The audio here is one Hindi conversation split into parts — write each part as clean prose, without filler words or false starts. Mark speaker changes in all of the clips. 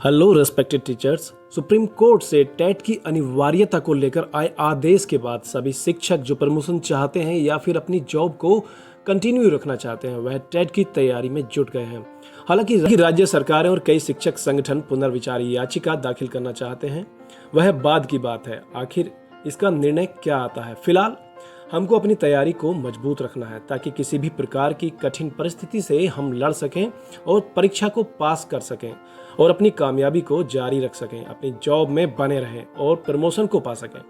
Speaker 1: Hello respected teachers. Supreme court से टेट की अनिवार्यता को लेकर आए आदेश के बाद सभी शिक्षक जो प्रमोशन चाहते हैं या फिर अपनी जॉब को कंटिन्यू रखना चाहते हैं वह टेट की तैयारी में जुट गए हैं। हालांकि राज्य सरकारें और कई शिक्षक संगठन पुनर्विचार याचिका दाखिल करना चाहते हैं, वह बाद की बात है। आखिर इसका निर्णय क्या आता है? फिलहाल हमको अपनी तैयारी को मजबूत रखना है ताकि किसी भी प्रकार की कठिन परिस्थिति से हम लड़ सकें और परीक्षा को पास कर सकें और अपनी कामयाबी को जारी रख सकें, अपनी जॉब में बने रहें और प्रमोशन को पा सकें।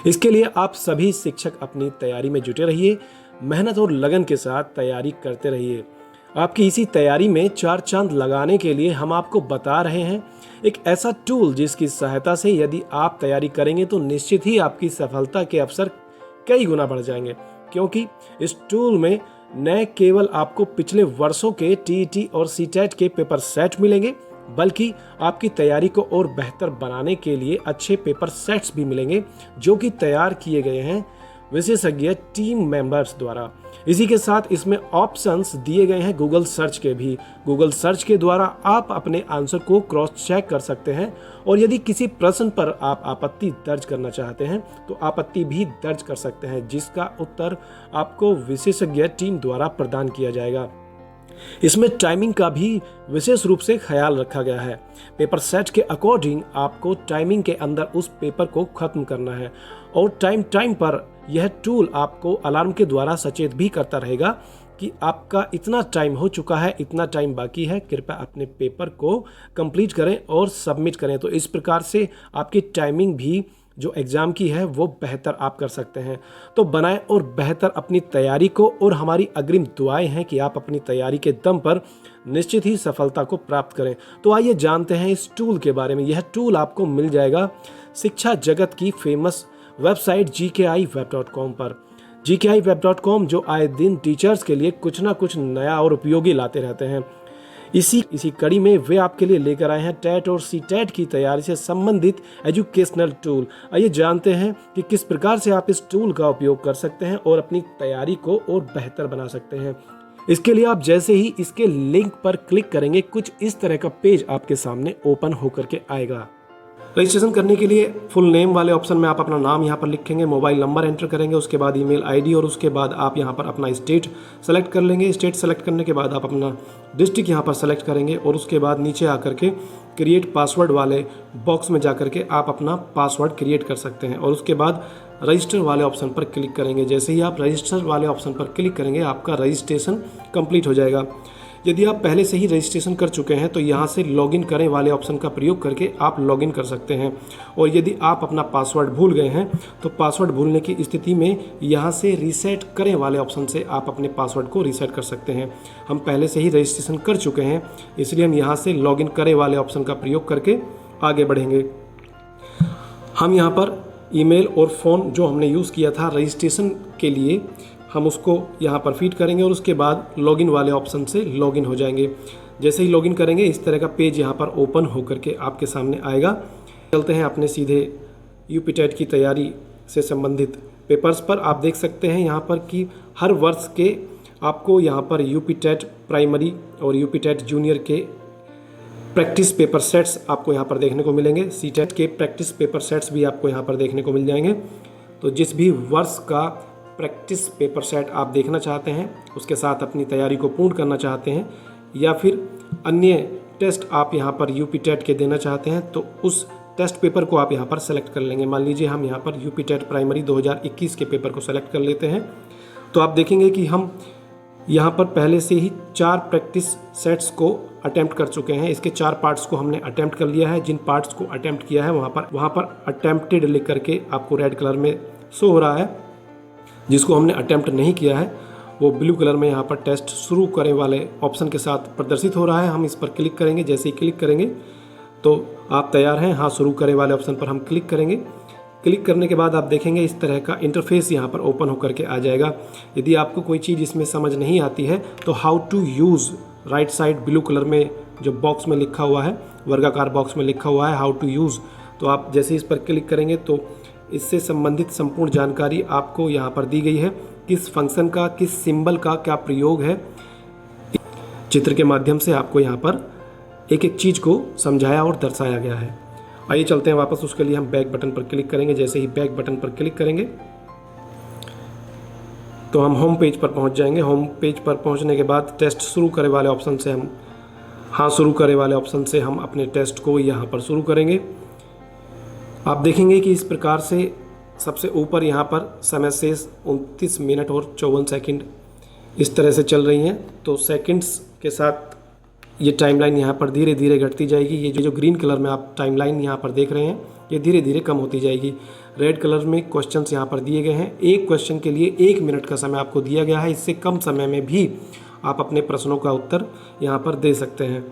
Speaker 1: इसके लिए आप सभी शिक्षक अपनी तैयारी में जुटे रहिए, मेहनत और लगन के साथ तैयारी करते रहिए। आपकी इसी तैयारी में चार चांद लगाने के लिए हम आपको बता रहे हैं एक ऐसा टूल जिसकी सहायता से यदि आप तैयारी करेंगे तो निश्चित ही आपकी सफलता के अवसर कई गुना बढ़ जाएंगे, क्योंकि इस टूल में न केवल आपको पिछले वर्षों के टीईटी और सीटेट के पेपर सेट मिलेंगे, बल्कि आपकी तैयारी को और बेहतर बनाने के लिए अच्छे पेपर सेट्स भी मिलेंगे जो कि तैयार किए गए हैं विशेषज्ञ टीम मेंबर्स द्वारा। इसी के साथ इसमें ऑप्शंस दिए गए हैं गूगल सर्च के भी। गूगल सर्च के द्वारा आप अपने आंसर को क्रॉस चेक कर सकते हैं और यदि किसी प्रश्न पर आप आपत्ति दर्ज करना चाहते हैं तो आपत्ति भी दर्ज कर सकते हैं, जिसका उत्तर आपको विशेषज्ञ टीम द्वारा प्रदान किया जाएगा। इसमें टाइमिंग का भी विशेष रूप से ख्याल रखा गया है। पेपर सेट के अकॉर्डिंग आपको टाइमिंग के अंदर उस पेपर को खत्म करना है और टाइम पर यह टूल आपको अलार्म के द्वारा सचेत भी करता रहेगा कि आपका इतना टाइम हो चुका है, इतना टाइम बाकी है, कृपया अपने पेपर को कंप्लीट करें और सबमिट करें। तो इस प्रकार से आपकी टाइमिंग भी जो एग्ज़ाम की है वो बेहतर आप कर सकते हैं। तो बनाएं और बेहतर अपनी तैयारी को, और हमारी अग्रिम दुआएं हैं कि आप अपनी तैयारी के दम पर निश्चित ही सफलता को प्राप्त करें। तो आइए जानते हैं इस टूल के बारे में। यह टूल आपको मिल जाएगा शिक्षा जगत की फेमस वेबसाइट gkiweb.com पर। gkiweb.com जो आए दिन टीचर्स के लिए कुछ ना कुछ नया और उपयोगी लाते रहते हैं। इसी कड़ी में वे आपके लिए लेकर आए हैं टेट और सीटेट की तैयारी से संबंधित एजुकेशनल टूल। आइए जानते हैं कि किस प्रकार से आप इस टूल का उपयोग कर सकते हैं और अपनी तैयारी को और बेहतर बना सकते हैं। इसके लिए आप जैसे ही इसके लिंक पर क्लिक करेंगे कुछ इस तरह का पेज आपके सामने ओपन होकर के आएगा। रजिस्ट्रेशन करने के लिए फुल नेम वाले ऑप्शन में आप अपना नाम यहाँ पर लिखेंगे, मोबाइल नंबर एंटर करेंगे, उसके बाद ईमेल आईडी और उसके बाद आप यहाँ पर अपना स्टेट सेलेक्ट कर लेंगे। स्टेट सेलेक्ट करने के बाद आप अपना डिस्ट्रिक्ट यहाँ पर सेलेक्ट करेंगे और उसके बाद नीचे आकर के क्रिएट पासवर्ड वाले बॉक्स में जाकर के आप अपना पासवर्ड क्रिएट कर सकते हैं और उसके बाद रजिस्टर वाले ऑप्शन पर क्लिक करेंगे। जैसे ही आप रजिस्टर वाले ऑप्शन पर क्लिक करेंगे आपका रजिस्ट्रेशन कंप्लीट हो जाएगा। यदि आप पहले से ही रजिस्ट्रेशन कर चुके हैं तो यहाँ से लॉगिन करें वाले ऑप्शन का प्रयोग करके आप लॉगिन कर सकते हैं, और यदि आप अपना पासवर्ड भूल गए हैं तो पासवर्ड भूलने की स्थिति में यहाँ से रीसेट करें वाले ऑप्शन से आप अपने पासवर्ड को रीसेट कर सकते हैं। हम पहले से ही रजिस्ट्रेशन कर चुके हैं इसलिए हम यहाँ से लॉगिन करें वाले ऑप्शन का प्रयोग करके आगे बढ़ेंगे। हम यहाँ पर ईमेल और फ़ोन जो हमने यूज़ किया था रजिस्ट्रेशन के लिए हम उसको यहाँ पर फीड करेंगे और उसके बाद लॉगिन वाले ऑप्शन से लॉगिन हो जाएंगे। जैसे ही लॉगिन करेंगे इस तरह का पेज यहाँ पर ओपन होकर के आपके सामने आएगा। चलते हैं अपने सीधे यूपी टेट की तैयारी से संबंधित पेपर्स पर। आप देख सकते हैं यहाँ पर कि हर वर्ष के आपको यहाँ पर यूपी टेट प्राइमरी और यूपी टेट जूनियर के प्रैक्टिस पेपर सेट्स आपको यहाँ पर देखने को मिलेंगे। सीटेट के प्रैक्टिस पेपर सेट्स भी आपको यहाँ पर देखने को मिल जाएंगे। तो जिस भी वर्ष का प्रैक्टिस पेपर सेट आप देखना चाहते हैं, उसके साथ अपनी तैयारी को पूर्ण करना चाहते हैं, या फिर अन्य टेस्ट आप यहाँ पर यूपी टेट के देना चाहते हैं तो उस टेस्ट पेपर को आप यहाँ पर सेलेक्ट कर लेंगे। मान लीजिए हम यहाँ पर यूपी टेट प्राइमरी 2021 के पेपर को सेलेक्ट कर लेते हैं। तो आप देखेंगे कि हम यहाँ पर पहले से ही 4 प्रैक्टिस सेट्स को अटेम्प्ट कर चुके हैं। इसके 4 पार्ट्स को हमने अटेम्प्ट कर लिया है। जिन पार्ट्स को अटेम्प्ट किया है वहाँ पर अटेम्प्टेड लिख करके आपको रेड कलर में शो हो रहा है। जिसको हमने अटेम्प्ट नहीं किया है वो ब्लू कलर में यहाँ पर टेस्ट शुरू करें वाले ऑप्शन के साथ प्रदर्शित हो रहा है। हम इस पर क्लिक करेंगे। जैसे ही क्लिक करेंगे तो आप तैयार हैं, हाँ शुरू करें वाले ऑप्शन पर हम क्लिक करेंगे। क्लिक करने के बाद आप देखेंगे इस तरह का इंटरफेस यहाँ पर ओपन होकर के आ जाएगा। यदि आपको कोई चीज़ इसमें समझ नहीं आती है तो how to use right side blue colour में जो बॉक्स में लिखा हुआ है, वर्गाकार बॉक्स में लिखा हुआ है हाउ टू यूज़, तो आप जैसे इस पर क्लिक करेंगे तो इससे संबंधित संपूर्ण जानकारी आपको यहाँ पर दी गई है। किस फंक्शन का, किस सिंबल का क्या प्रयोग है, चित्र के माध्यम से आपको यहाँ पर एक एक चीज़ को समझाया और दर्शाया गया है। आइए चलते हैं वापस, उसके लिए हम बैक बटन पर क्लिक करेंगे। जैसे ही बैक बटन पर क्लिक करेंगे तो हम होम पेज पर पहुंच जाएंगे। होम पेज पर पहुंचने के बाद टेस्ट शुरू करे वाले ऑप्शन से शुरू करे वाले ऑप्शन से हम अपने टेस्ट को यहाँ पर शुरू करेंगे। आप देखेंगे कि इस प्रकार से सबसे ऊपर यहाँ पर समय शेष 29 मिनट और 54 सेकंड इस तरह से चल रही हैं। तो सेकंड्स के साथ ये टाइमलाइन यहाँ पर धीरे धीरे घटती जाएगी। ये जो ग्रीन कलर में आप टाइमलाइन यहाँ पर देख रहे हैं, ये धीरे धीरे कम होती जाएगी। रेड कलर में क्वेश्चंस यहाँ पर दिए गए हैं। एक क्वेश्चन के लिए 1 मिनट का समय आपको दिया गया है। इससे कम समय में भी आप अपने प्रश्नों का उत्तर यहाँ पर दे सकते हैं।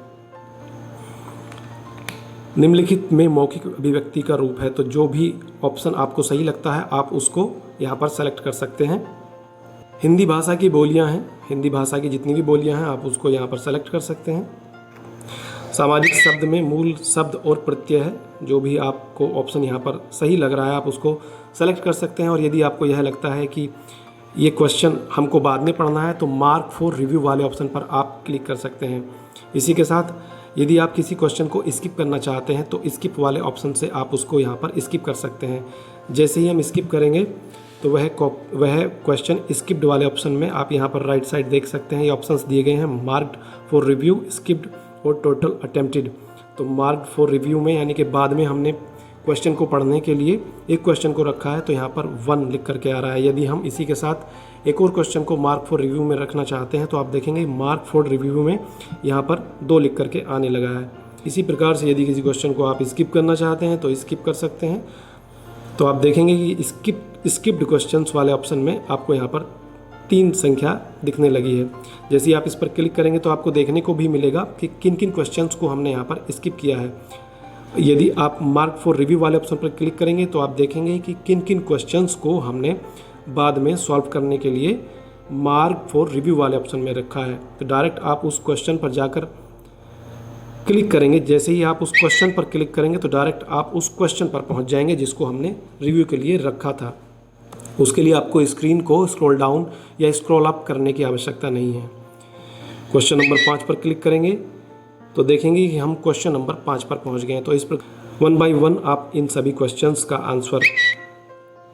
Speaker 1: निम्नलिखित में मौखिक अभिव्यक्ति का रूप है, तो जो भी ऑप्शन आपको सही लगता है आप उसको यहाँ पर सेलेक्ट कर सकते हैं। हिंदी भाषा की बोलियाँ हैं, हिंदी भाषा की जितनी भी बोलियाँ हैं आप उसको यहाँ पर सेलेक्ट कर सकते हैं। सामाजिक शब्द में मूल शब्द और प्रत्यय है, जो भी आपको ऑप्शन यहाँ पर सही लग रहा है आप उसको सेलेक्ट कर सकते हैं। और यदि आपको यह लगता है कि ये क्वेश्चन हमको बाद में पढ़ना है तो मार्क फॉर रिव्यू वाले ऑप्शन पर आप क्लिक कर सकते हैं। इसी के साथ यदि आप किसी क्वेश्चन को स्किप करना चाहते हैं तो स्किप वाले ऑप्शन से आप उसको यहाँ पर स्किप कर सकते हैं। जैसे ही हम स्किप करेंगे तो वह क्वेश्चन स्किप्ड वाले ऑप्शन में आप यहाँ पर राइट साइड देख सकते हैं। ये ऑप्शंस दिए गए हैं, मार्क्ड फॉर रिव्यू, स्किप्ड और टोटल अटेम्प्टेड। तो मार्क्ड फॉर रिव्यू में यानी कि बाद में हमने क्वेश्चन को पढ़ने के लिए एक क्वेश्चन को रखा है तो यहाँ पर 1 लिख करके आ रहा है। यदि हम इसी के साथ एक और क्वेश्चन को मार्क फॉर रिव्यू में रखना चाहते हैं तो आप देखेंगे मार्क फॉर रिव्यू में यहाँ पर 2 लिख करके आने लगा है। इसी प्रकार से यदि किसी क्वेश्चन को आप स्किप करना चाहते हैं तो स्किप कर सकते हैं। तो आप देखेंगे कि स्किप्ड क्वेश्चंस वाले ऑप्शन में आपको यहाँ पर 3 संख्या दिखने लगी है। जैसे ही आप इस पर क्लिक करेंगे तो आपको देखने को भी मिलेगा कि किन किन क्वेश्चंस को हमने यहाँ पर स्किप किया है। यदि आप मार्क फॉर रिव्यू वाले ऑप्शन पर क्लिक करेंगे तो आप देखेंगे कि किन किन क्वेश्चंस को हमने बाद में सॉल्व करने के लिए मार्क फॉर रिव्यू वाले ऑप्शन में रखा है। तो डायरेक्ट आप उस क्वेश्चन पर जाकर क्लिक करेंगे। जैसे ही आप उस क्वेश्चन पर क्लिक करेंगे तो डायरेक्ट आप उस क्वेश्चन पर पहुंच जाएंगे जिसको हमने रिव्यू के लिए रखा था। उसके लिए आपको स्क्रीन को स्क्रॉल डाउन या स्क्रॉल अप करने की आवश्यकता नहीं है। क्वेश्चन नंबर 5 पर क्लिक करेंगे तो देखेंगे कि हम क्वेश्चन नंबर 5 पर पहुंच गए हैं। तो इस पर 1 बाय 1 आप इन सभी क्वेश्चंस का आंसर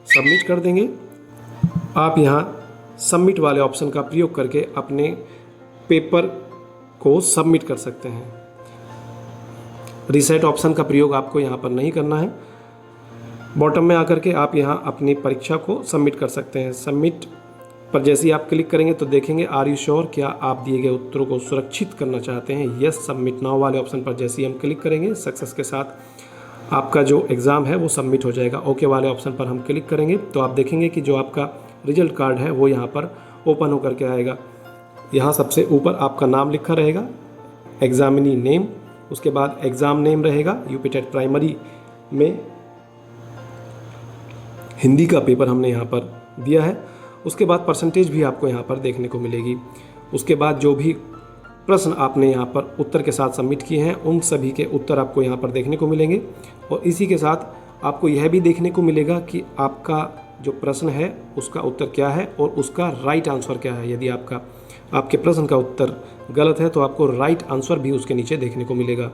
Speaker 1: सबमिट कर देंगे। आप यहाँ सबमिट वाले ऑप्शन का प्रयोग करके अपने पेपर को सबमिट कर सकते हैं। रीसेट ऑप्शन का प्रयोग आपको यहाँ पर नहीं करना है। बॉटम में आकर के आप यहाँ अपनी परीक्षा को सबमिट कर सकते हैं। सबमिट पर जैसे ही आप क्लिक करेंगे तो देखेंगे आर यू श्योर, क्या आप दिए गए उत्तरों को सुरक्षित करना चाहते हैं। यस सबमिट नाउ वाले ऑप्शन पर जैसे ही हम क्लिक करेंगे सक्सेस के साथ आपका जो एग्ज़ाम है वो सबमिट हो जाएगा। ओके वाले ऑप्शन पर हम क्लिक करेंगे तो आप देखेंगे कि जो आपका रिजल्ट कार्ड है वो यहाँ पर ओपन होकर के आएगा। यहाँ सबसे ऊपर आपका नाम लिखा रहेगा, एग्जामिनी नेम, उसके बाद एग्ज़ाम नेम रहेगा। यूपी टेट प्राइमरी में हिंदी का पेपर हमने यहाँ पर दिया है। उसके बाद परसेंटेज भी आपको यहाँ पर देखने को मिलेगी। उसके बाद जो भी प्रश्न आपने यहाँ पर उत्तर के साथ सबमिट किए हैं उन सभी के उत्तर आपको यहाँ पर देखने को मिलेंगे। और इसी के साथ आपको यह भी देखने को मिलेगा कि आपका जो प्रश्न है उसका उत्तर क्या है और उसका राइट आंसर क्या है। यदि आपके प्रश्न का उत्तर गलत है तो आपको राइट आंसर भी उसके नीचे देखने को मिलेगा।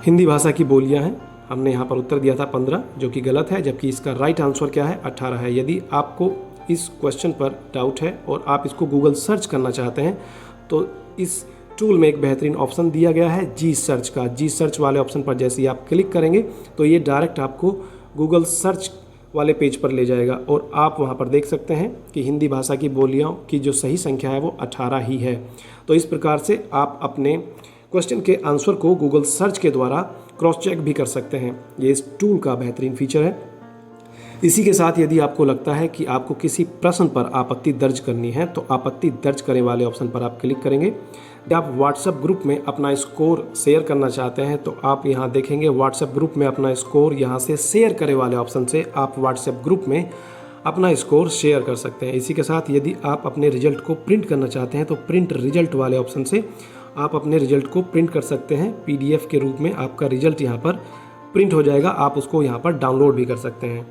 Speaker 1: हिंदी भाषा की बोलियाँ हैं, हमने यहाँ पर उत्तर दिया था 15 जो कि गलत है, जबकि इसका राइट आंसर क्या है 18 है। यदि आपको इस क्वेश्चन पर डाउट है और आप इसको गूगल सर्च करना चाहते हैं तो इस टूल में एक बेहतरीन ऑप्शन दिया गया है जी सर्च का। जी सर्च वाले ऑप्शन पर जैसे ही आप क्लिक करेंगे तो ये डायरेक्ट आपको गूगल सर्च वाले पेज पर ले जाएगा और आप वहाँ पर देख सकते हैं कि हिंदी भाषा की बोलियों की जो सही संख्या है वो 18 ही है। तो इस प्रकार से आप अपने क्वेश्चन के आंसर को गूगल सर्च के द्वारा क्रॉस चेक भी कर सकते हैं। ये इस टूल का बेहतरीन फीचर है। इसी के साथ यदि आपको लगता है कि आपको किसी प्रश्न पर आपत्ति दर्ज करनी है तो आपत्ति दर्ज करें वाले ऑप्शन पर आप क्लिक करेंगे। यदि आप व्हाट्सएप ग्रुप में अपना स्कोर शेयर करना चाहते हैं तो आप यहाँ देखेंगे व्हाट्सएप ग्रुप में अपना स्कोर यहाँ से शेयर करें वाले ऑप्शन से आप व्हाट्सएप ग्रुप में अपना स्कोर शेयर कर सकते हैं। इसी के साथ यदि आप अपने रिजल्ट को प्रिंट करना चाहते हैं तो प्रिंट रिजल्ट वाले ऑप्शन से आप अपने रिजल्ट को प्रिंट कर सकते हैं। PDF के रूप में आपका रिजल्ट यहाँ पर प्रिंट हो जाएगा, आप उसको यहाँ पर डाउनलोड भी कर सकते हैं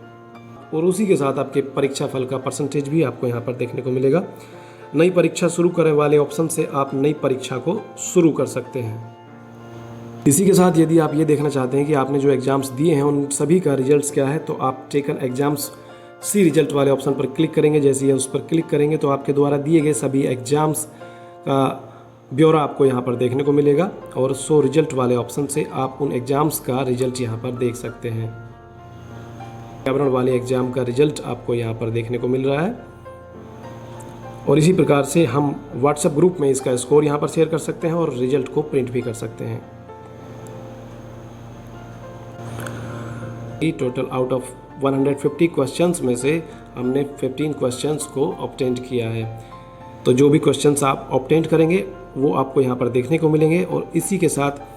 Speaker 1: और उसी के साथ आपके परीक्षा फल का परसेंटेज भी आपको यहाँ पर देखने को मिलेगा। नई परीक्षा शुरू करने वाले ऑप्शन से आप नई परीक्षा को शुरू कर सकते हैं। इसी के साथ यदि आप ये देखना चाहते हैं कि आपने जो एग्ज़ाम्स दिए हैं उन सभी का रिजल्ट्स क्या है, तो आप टेकन एग्ज़ाम्स सी रिजल्ट वाले ऑप्शन पर क्लिक करेंगे। जैसे ही उस पर क्लिक करेंगे तो आपके द्वारा दिए गए सभी एग्ज़ाम्स का ब्यौरा आपको यहाँ पर देखने को मिलेगा और शो रिजल्ट वाले ऑप्शन से आप उन एग्ज़ाम्स का रिजल्ट यहाँ पर देख सकते हैं। पर्यावरण वाले एग्ज़ाम का रिजल्ट आपको यहाँ पर देखने को मिल रहा है और इसी प्रकार से हम व्हाट्सएप ग्रुप में इसका स्कोर यहाँ पर शेयर कर सकते हैं और रिजल्ट को प्रिंट भी कर सकते हैं। टोटल आउट ऑफ 150 क्वेश्चंस में से हमने 15 क्वेश्चंस को ऑब्टेन किया है। तो जो भी क्वेश्चंस आप ऑब्टेन करेंगे वो आपको यहाँ पर देखने को मिलेंगे और इसी के साथ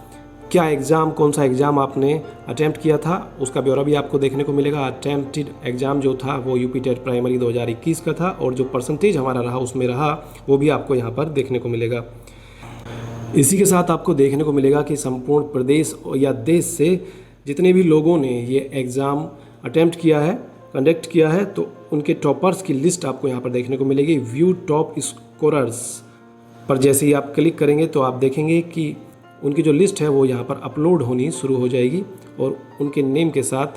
Speaker 1: क्या एग्ज़ाम, कौन सा एग्ज़ाम आपने अटैम्प्ट किया था उसका ब्यौरा भी आपको देखने को मिलेगा। अटैम्प्टेड एग्ज़ाम जो था वो यूपी टेट प्राइमरी 2021 का था और जो परसेंटेज हमारा रहा उसमें रहा वो भी आपको यहाँ पर देखने को मिलेगा। इसी के साथ आपको देखने को मिलेगा कि संपूर्ण प्रदेश या देश से जितने भी लोगों ने ये एग्ज़ाम अटैम्प्ट किया है, कंडक्ट किया है, तो उनके टॉपर्स की लिस्ट आपको यहाँ पर देखने को मिलेगी। व्यू टॉप स्कोरर्स पर जैसे ही आप क्लिक करेंगे तो आप देखेंगे कि उनकी जो लिस्ट है वो यहाँ पर अपलोड होनी शुरू हो जाएगी और उनके नेम के साथ,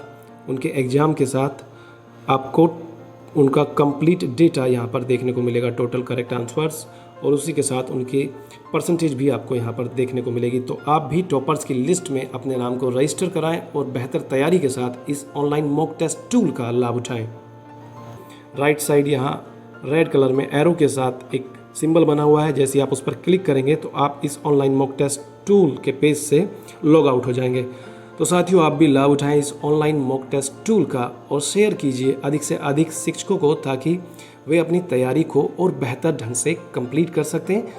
Speaker 1: उनके एग्ज़ाम के साथ आपको उनका कंप्लीट डेटा यहाँ पर देखने को मिलेगा, टोटल करेक्ट आंसर्स, और उसी के साथ उनकी परसेंटेज भी आपको यहाँ पर देखने को मिलेगी। तो आप भी टॉपर्स की लिस्ट में अपने नाम को रजिस्टर कराएं और बेहतर तैयारी के साथ इस ऑनलाइन मॉक टेस्ट टूल का लाभ उठाएं। राइट साइड यहाँ रेड कलर में एरो के साथ एक सिंबल बना हुआ है, जैसे आप उस पर क्लिक करेंगे तो आप इस ऑनलाइन मॉक टेस्ट टूल के पेज से लॉग आउट हो जाएंगे। तो साथियों, आप भी लाभ उठाएं इस ऑनलाइन मॉक टेस्ट टूल का और शेयर कीजिए अधिक से अधिक शिक्षकों को ताकि वे अपनी तैयारी को और बेहतर ढंग से कंप्लीट कर सकते हैं।